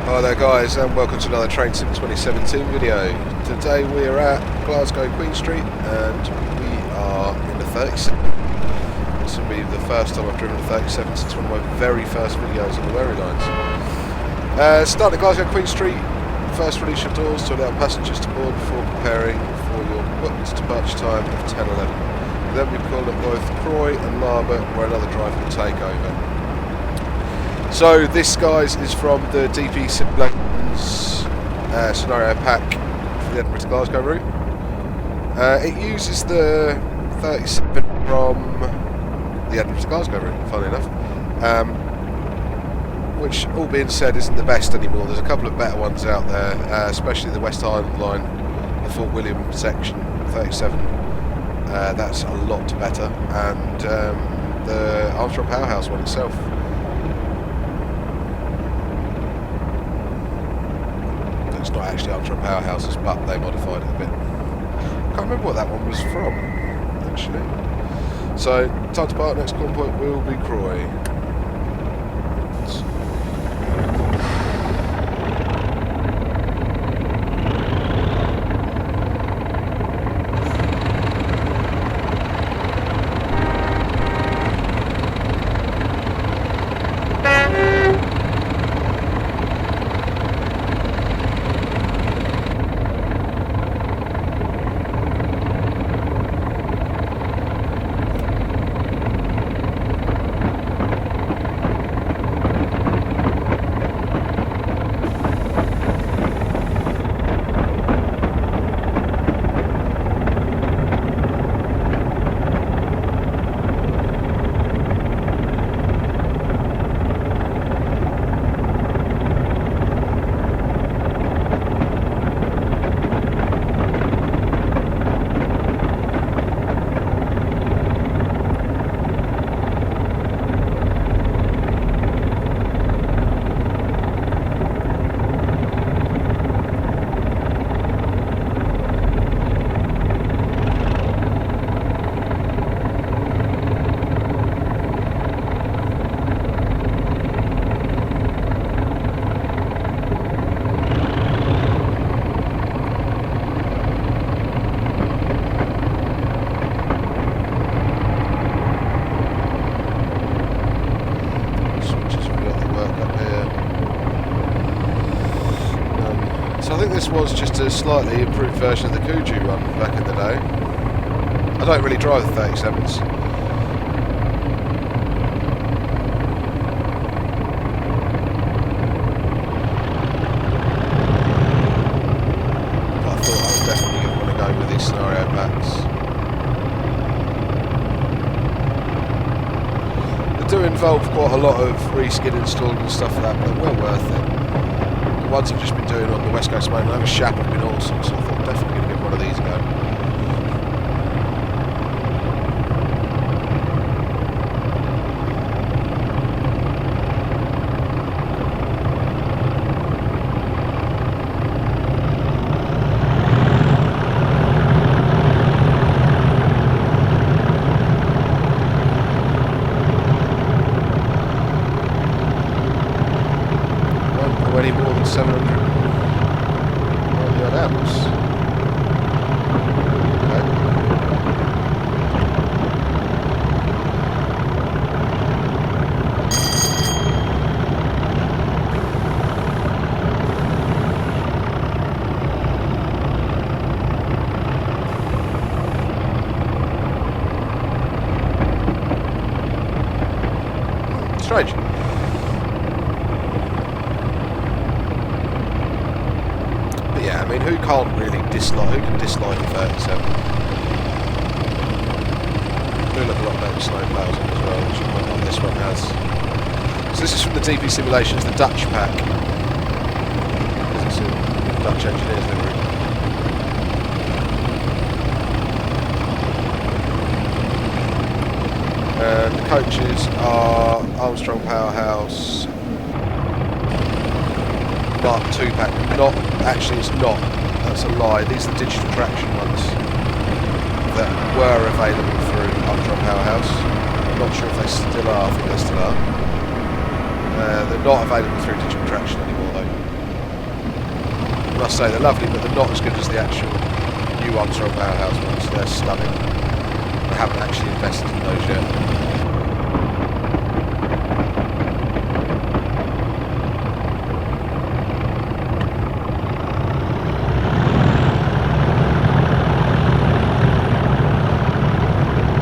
Hi there guys, and welcome to another Train Sim 2017 video. Today we are at Glasgow Queen Street and we are in the 37. This will be the first time I've driven a 37 since one of my very first videos on the Wherry lines. Start at Glasgow Queen Street, first release your doors to allow passengers to board before preparing for your booked departure time of 10:11. Then we call at both Croy and Larbert where another driver will take over. So this, guys, is from the DP Simulations scenario pack for the Edinburgh to Glasgow route. It uses the 37 from the Edinburgh to Glasgow route, funnily enough, which, all being said, isn't the best anymore. There's a couple of better ones out there, especially the West Highland line, the Fort William section 37. That's a lot better, and the Armstrong Powerhouse one itself. It's not actually Armstrong Powerhouses, but they modified it a bit. Can't remember what that one was from, actually. So, time to depart, next call point will be Croy. So I think this was just a slightly improved version of the Kuju run back in the day. I don't really drive the 37s. But I thought I would definitely want to go with these scenario packs. They do involve quite a lot of reskin installing and stuff like that, but they're well worth it. The ones I've just been doing on the West Coast main over Shap have been awesome, so I thought I'm definitely going to give one of these a go. Any more than 700 amps. Okay. Strange. Yeah, I mean, who can't really dislike? Who can dislike a 37? Do look a lot better snow plows on as well, which this one has. So this is from the DP Simulations, the Dutch pack. Because it's a Dutch engineer's livery. And the coaches are Armstrong Powerhouse. Mark II pack. Not, actually it's not, that's a lie. These are the digital traction ones that were available through Armstrong Powerhouse. I'm not sure if they still are, I think they still are. They're not available through digital traction anymore though. must say they're lovely, but they're not as good as the actual new ones from Powerhouse ones. They're stunning. I haven't actually invested in those yet.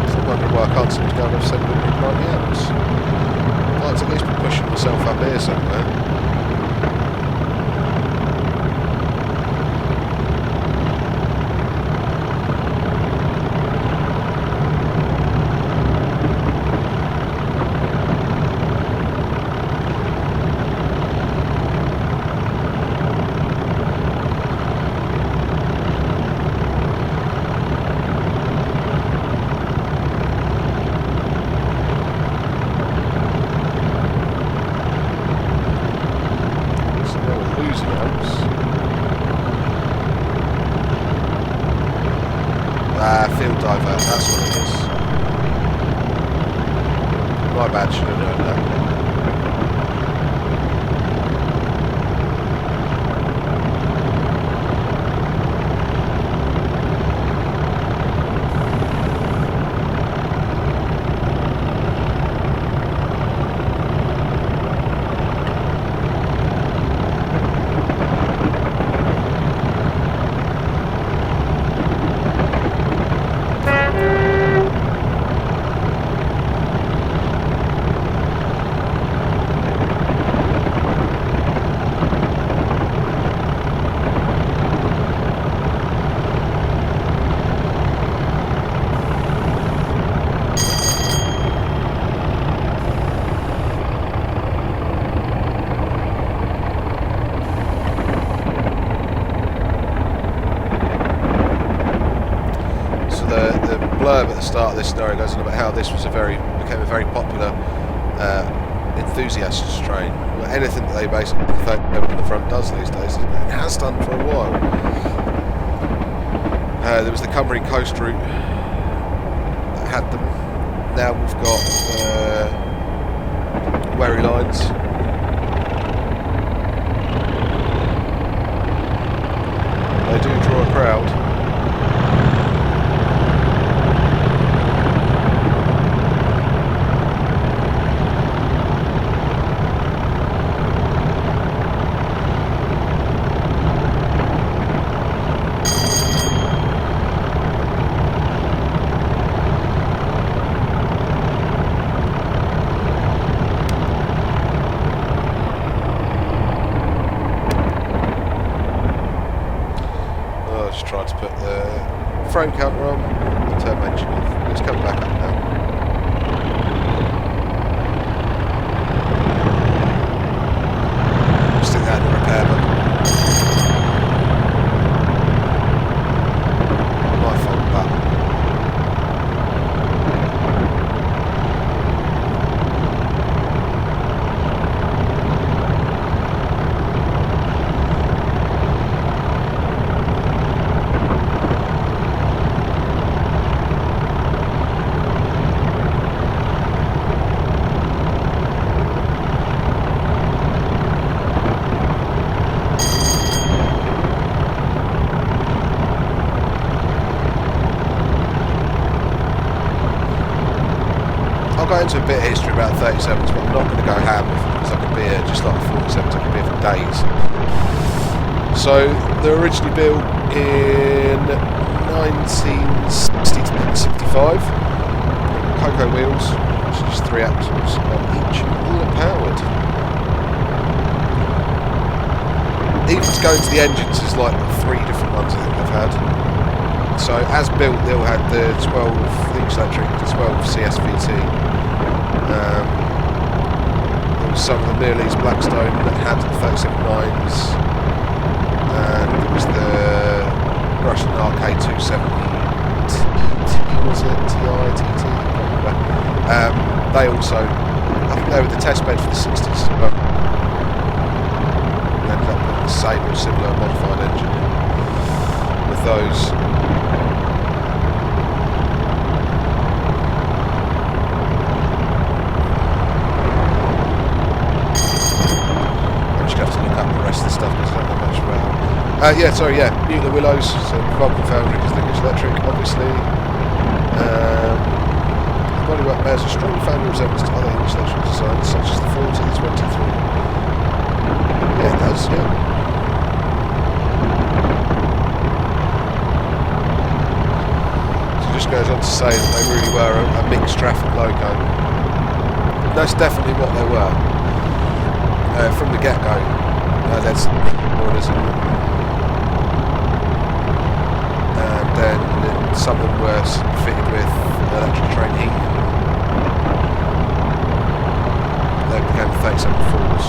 So I'm wondering why I can't seem to go over 790 amps. I'd like to at least be pushing myself up here somewhere. Field divert, that's what it is. My bad, should have known that. Blurb at the start of this scenario goes on about how this was became a very popular enthusiast strain. Well, anything that they basically throw on the front does these days, it has done for a while. There was the Cumbrian Coast route that had them. Now we've got Wherry lines. They do draw a crowd. Tried to put the frame counter on, the turbo engine off. It's coming back up now. Stick that in the repair book. My fault, but I'll go into a bit of history about 37s, but I'm not going to go ham because I could be here just like 47s, I could be here for days. So they were originally built in 1960-65. Cocoa wheels, which is just 3 axles on each, all powered. Even to go into the engines, there's like 3 different ones I think they've had. So as built, they all had the 12 Lynch electric, the 12 CSVT. There was some of the Mirrlees Blackstone that had 37.9s, and there was the Russian RK270 was it? TT? They also, I think they were the test bed for the 60s, but we ended up putting the same or similar modified engine in with those. Have to look up the rest of the stuff because I don't know much about Yeah, sorry, yeah. Mute the Willows, so Vulcan Foundry is English Electric, obviously. The bodywork bears a strong family resemblance to other English electric designs, such as the 40 and the 23. Yeah, it does, yeah. So it just goes on to say that they really were a mixed traffic loco. That's definitely what they were. From the get-go. There's orders in them. And then some of them were fitted with electric train heat. They became 37-4s.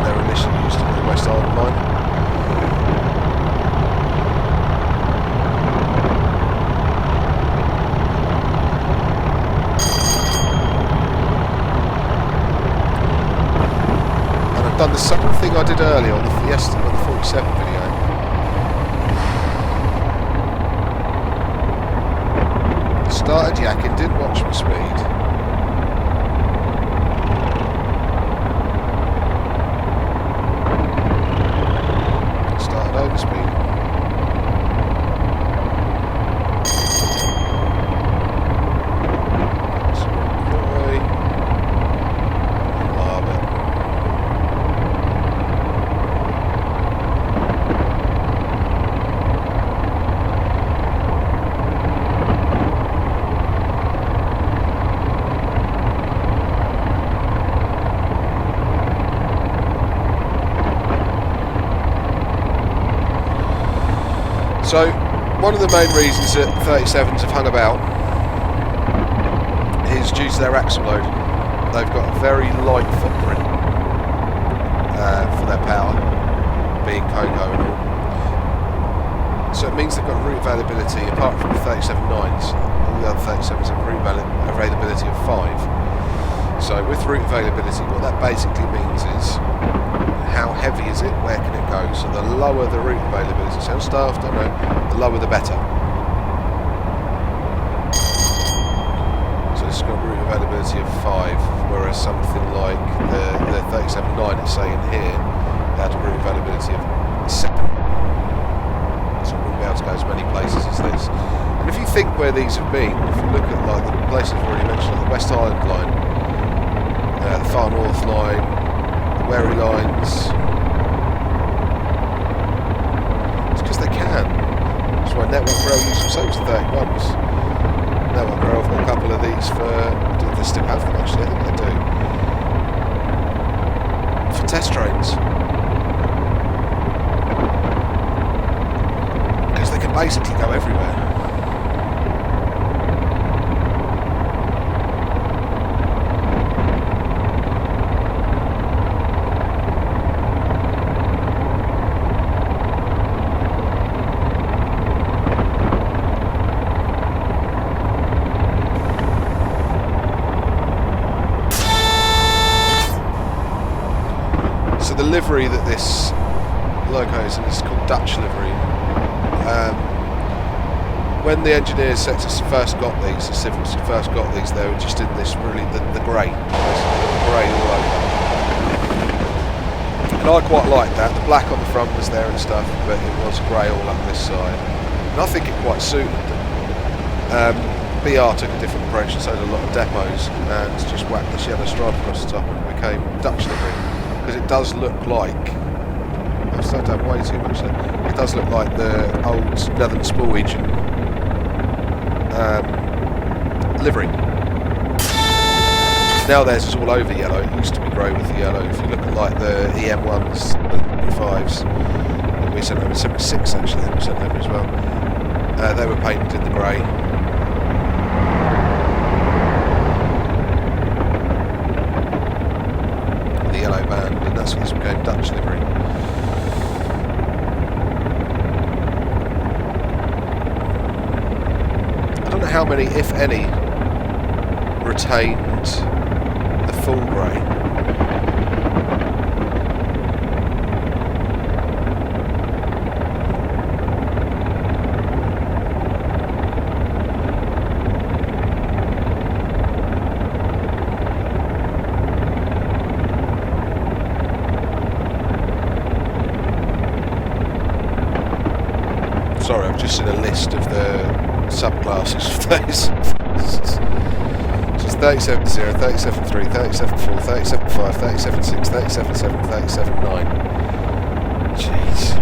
They were initially used in the West Island line. And I've done the same thing I did earlier on the 47 video. Started yakking, didn't watch my speed. Started over speed. So, one of the main reasons that 37s have hung about is due to their axle load. They've got a very light footprint for their power, being cocoa and all. So it means they've got route availability, apart from the 37-9s, all the other 37s have route availability of 5. So with route availability, what that basically means is how heavy is it, where can it go? So the lower the route availability, sounds daft, I know, the lower the better. So it's got route availability of 5, whereas something like the 37-9 it's saying here, it had a route availability of 7. So it wouldn't be able to go as many places as this. And if you think where these have been, if you look at like the places I've already mentioned, like the West Highland line, the Far North line, Wherry lines. It's because they can. That's why Network Rail use them so much 31s. Network Rail have got a couple of these for. They still have them actually, I think they do. For test trains. Because they can basically go everywhere. The livery that this loco is in is called Dutch livery. When the engineers first got these, the civils first got these, they were just in this really the grey all over. And I quite liked that. The black on the front was there and stuff, but it was grey all up this side. And I think it quite suited them. BR took a different approach and so did a lot of depots and just whacked this yellow stripe across the top and it became Dutch livery. Because it does look like, I've started to have way too much there, it does look like the old Northern Spoolage livery. Now theirs is all over yellow, it used to be grey with the yellow. If you look at like the EM1s, the 5s, that we sent over, 76 actually, that we sent over as well, they were painted in the grey. Yellow band, and that's what this became Dutch livery. I don't know how many, if any, retained the full grey. Sorry, I've just seen a list of the subclasses for those. So it's 37.0, 37.3, 37.4, 37.5, 37.6, 37.7, 37.9. Jeez.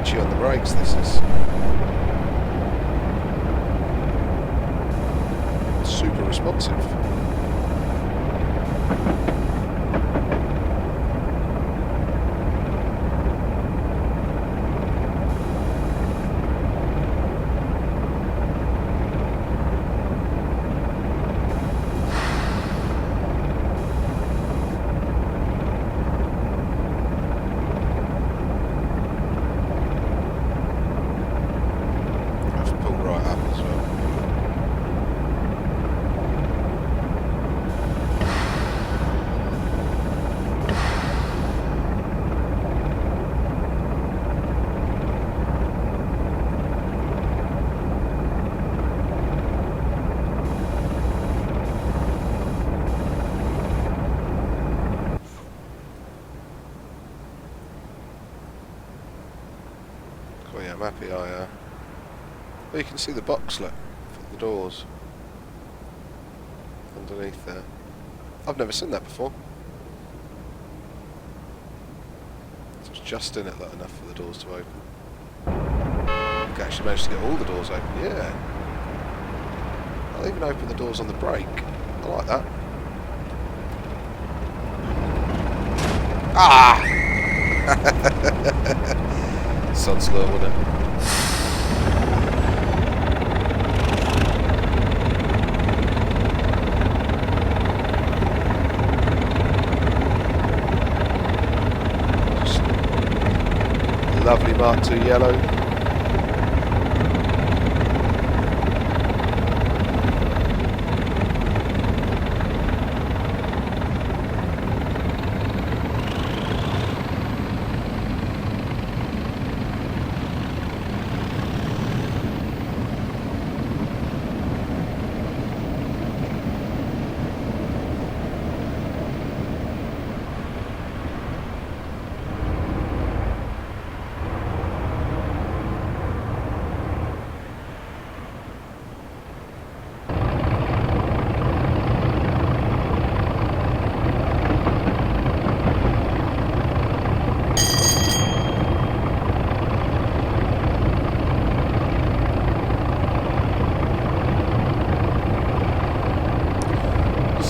On the brakes, this is super responsive. Oh yeah, I'm happy well, you can see the box, look, for the doors underneath there. I've never seen that before. So it's just in it look, enough for the doors to open. You can actually manage to get all the doors open, yeah. I'll even open the doors on the brake. I like that. Ah! Sod's law, wouldn't it? Lovely Mark II yellow.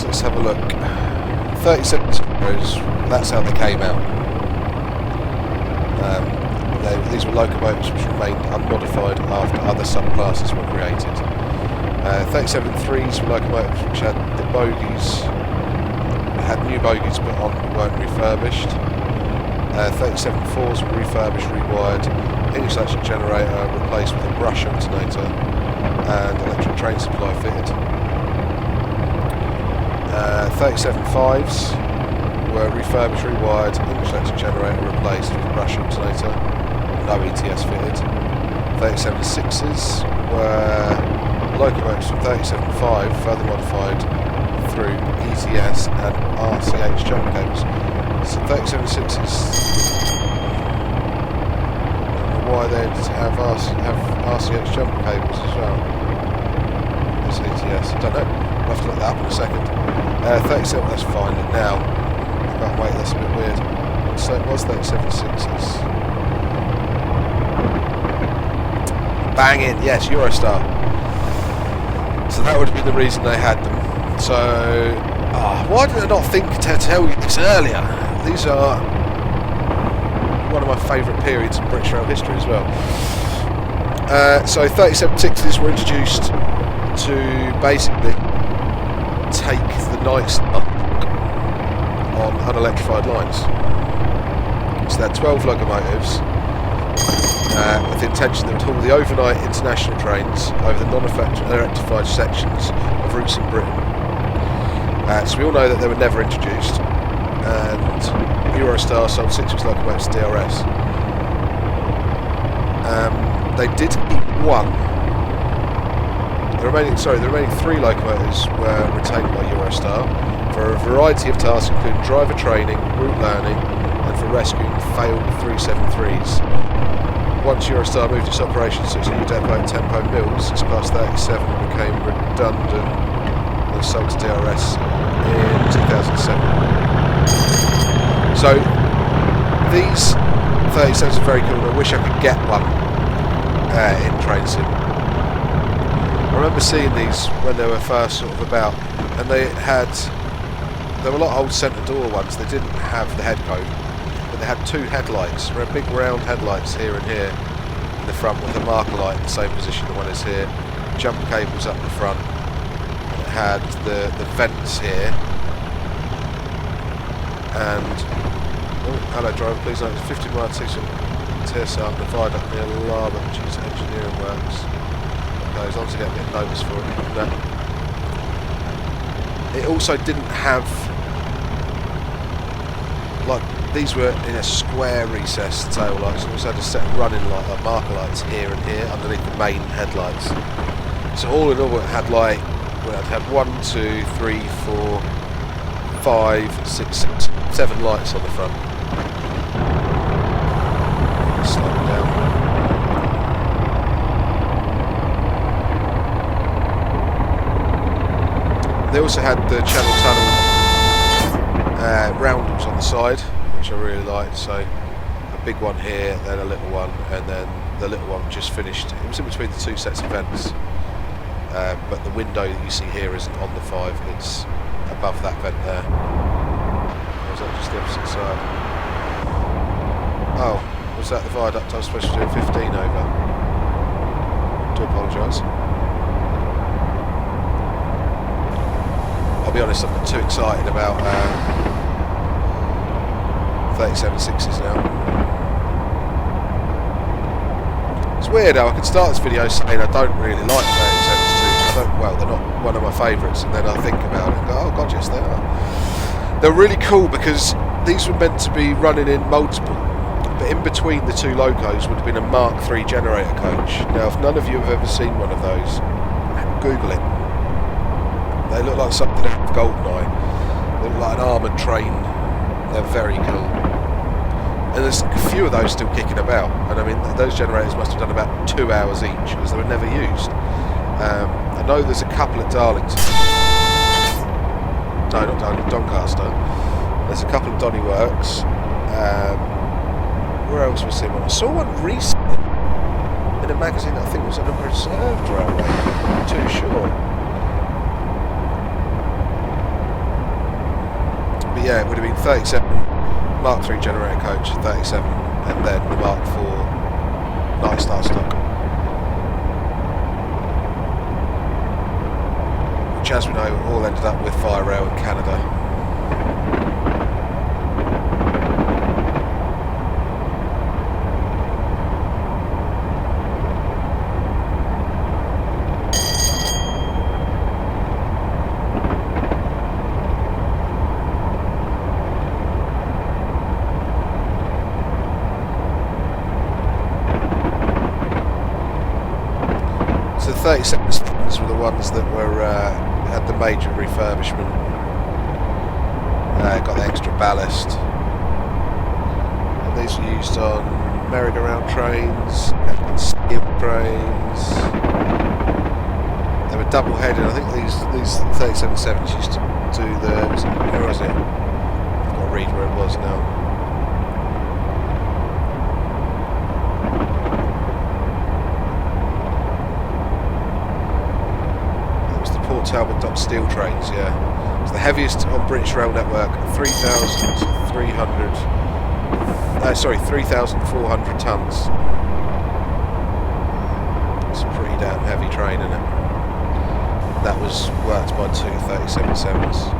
Let's have a look. 37 euros, that's how they came out. These were locomotives which remained unmodified after other subclasses were created. 37.3s were locomotives which had the bogies, had new bogies put on but weren't refurbished. 37.4s were refurbished, rewired, English electric generator replaced with a brush alternator and electric train supply fitted. 37.5s were refurbished, rewired, English electric generator replaced with a brush alternator, no ETS fitted. 37.6s were locomotives from 37.5 further modified through ETS and RCH jump cables. So 37.6s, why they'd have RCH jump cables as well. It's ETS, I don't know, I'll have to look that up in a second. 37, that's fine now. But wait, that's a bit weird. So it was 37.6s. Banging, yes, Eurostar. So that would have been the reason they had them. So, why did I not think to tell you this earlier? These are one of my favourite periods in British rail history as well. So 37.6s were introduced to basically take the night stuff on unelectrified lines. So they had 12 locomotives with the intention that would haul the overnight international trains over the non-electrified sections of routes in Britain. So we all know that they were never introduced, and Eurostar sold 6 of its locomotives to DRS. They did keep one. The remaining 3 locomotives were retained by Eurostar for a variety of tasks, including driver training, route learning, and for rescuing failed 373s. Once Eurostar moved its operations to its new depot at Tempo Mills, its Class 37 became redundant and sold to DRS in 2007. So these 37s are very cool, and I wish I could get one in Train Sim. I remember seeing these when they were first sort of about, and there were a lot of old centre door ones. They didn't have the head code, but they had 2 headlights, big round headlights here and here in the front, with a marker light in the same position the one is here, jumper cables up the front, and it had the vents here, and hello driver, please note 50 mile TSR up the viaduct near Larbert due to engineering works. Okay, as long as I get a bit of notice for it. No. It also didn't have, like, these were in a square recessed tail lights. It also had a set of running light, marker lights here and here underneath the main headlights. So all in all it had like, well, it had 1, 2, 3, 4, 5, 6, 7 lights on the front. Slow it down. They also had the Channel Tunnel roundels on the side, which I really liked. So a big one here, then a little one, and then the little one just finished. It was in between the 2 sets of vents, but the window that you see here isn't on the 5, it's above that vent there. Or is that just the opposite side? Oh, was that the viaduct I was supposed to do 15 over? Do apologise. I'll be honest, I'm not too excited about 37.6s now. It's weird how I can start this video saying I don't really like 37s. Well, they're not one of my favourites, and then I think about it and go, oh god, yes they are. They're really cool because these were meant to be running in multiple, but in between the 2 locos would have been a Mark III generator coach. Now, if none of you have ever seen one of those, Google it. They look like something out of Goldeneye. They look like an armoured train. They're very cool. And there's a few of those still kicking about. And I mean, those generators must have done about 2 hours each because they were never used. I know there's a couple at Darlington. No, not Darlington, Doncaster. There's a couple at Donny Works. Where else was there one? I saw one recently in a magazine that I think was an unreserved railway. I'm not too sure. But yeah, it would have been 37 Mark III generator coach, 37, and then the Mark IV Night Star stock. Which, as we know, all ended up with Fire Rail in Canada. So the 37s were the ones that were had the major refurbishment, got the extra ballast, and these were used on merry-go-round trains and steel trains. They were double-headed. I think these 37.7s used to do the, where was it? I've got to read where it was now. Talbot Dock steel trains, yeah. It's the heaviest on British Rail network, 3,400 tons. It's a pretty damn heavy train, isn't it? That was worked by 2 37.7s.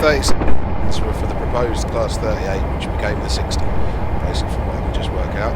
37s were for the proposed Class 38, which became the 60, basically from what I can just work out.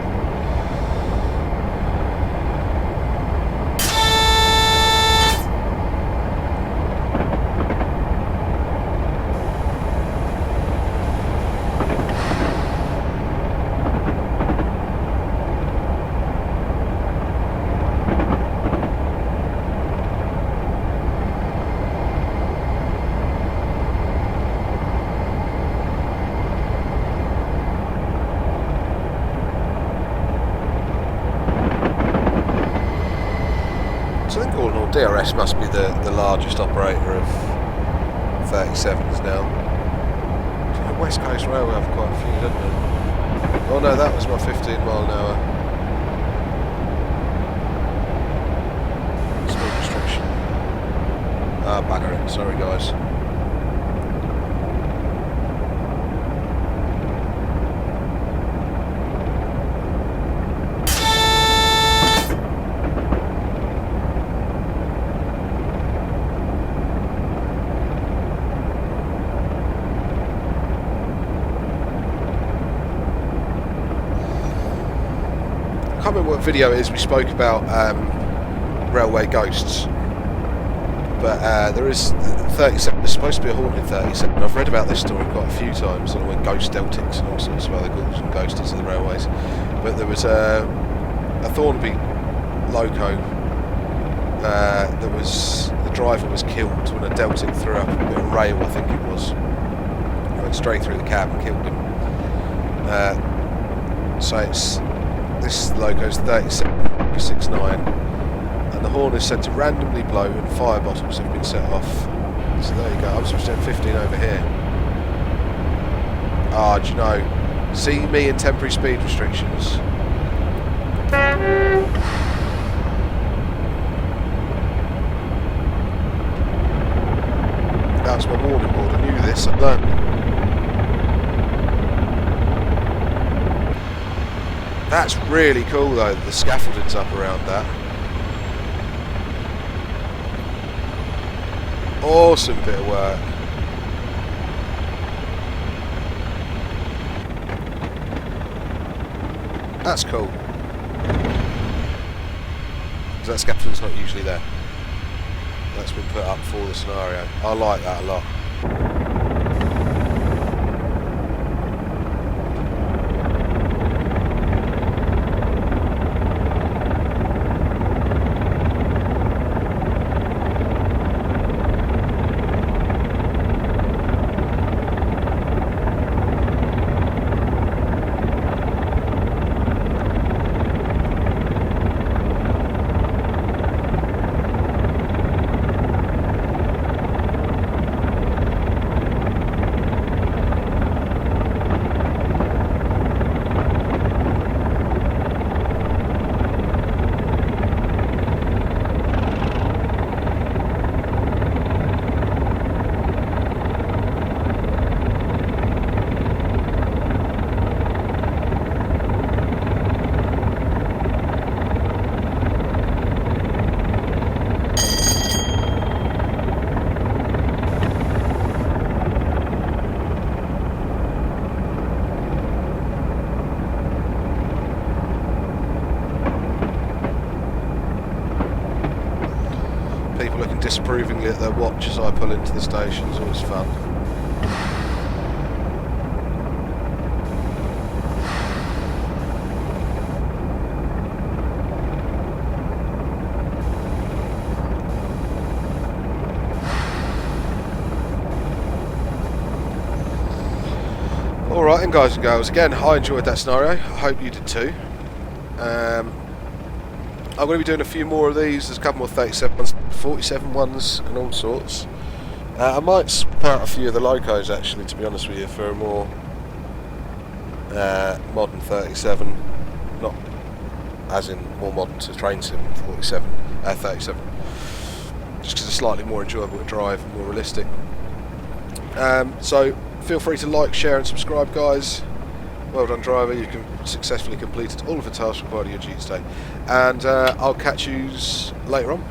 So I think all in all, DRS must be the largest operator of 37s now. West Coast Railway have quite a few, don't they? Oh no, that was my 15 mile an hour speed restriction. Ah, bugger it, sorry guys. I can't remember what video it is we spoke about railway ghosts, but there is 37. There's supposed to be a haunted 37. I've read about this story quite a few times, and with ghost deltics and all sorts of other ghouls and ghosties of the railways. But there was a Thornby loco that was, the driver was killed when a deltic threw up a bit of rail, I think it was. It went straight through the cab and killed him. So it's, this loco's 3769, and the horn is set to randomly blow and fire bottles have been set off. So there you go, I'm supposed to have 15 over here. Ah, do you know, see me in temporary speed restrictions. That was my warning board, I knew this, I learned. That's really cool though, the scaffolding's up around that. Awesome bit of work. That's cool. Because that scaffolding's not usually there. That's been put up for the scenario. I like that a lot. People looking disapprovingly at their watch as I pull into the station is always fun. Alright, and guys and girls, again, I enjoyed that scenario. I hope you did too. I'm going to be doing a few more of these. There's a couple more 37 ones, 47 ones and all sorts. I might swap out a few of the locos actually, to be honest with you, for a more modern 37. Not as in more modern to train sim 37, 37. Just because it's slightly more enjoyable to drive and more realistic. So feel free to like, share and subscribe guys. Well done driver, you can successfully completed all of the tasks required of your duty today. And I'll catch you later on.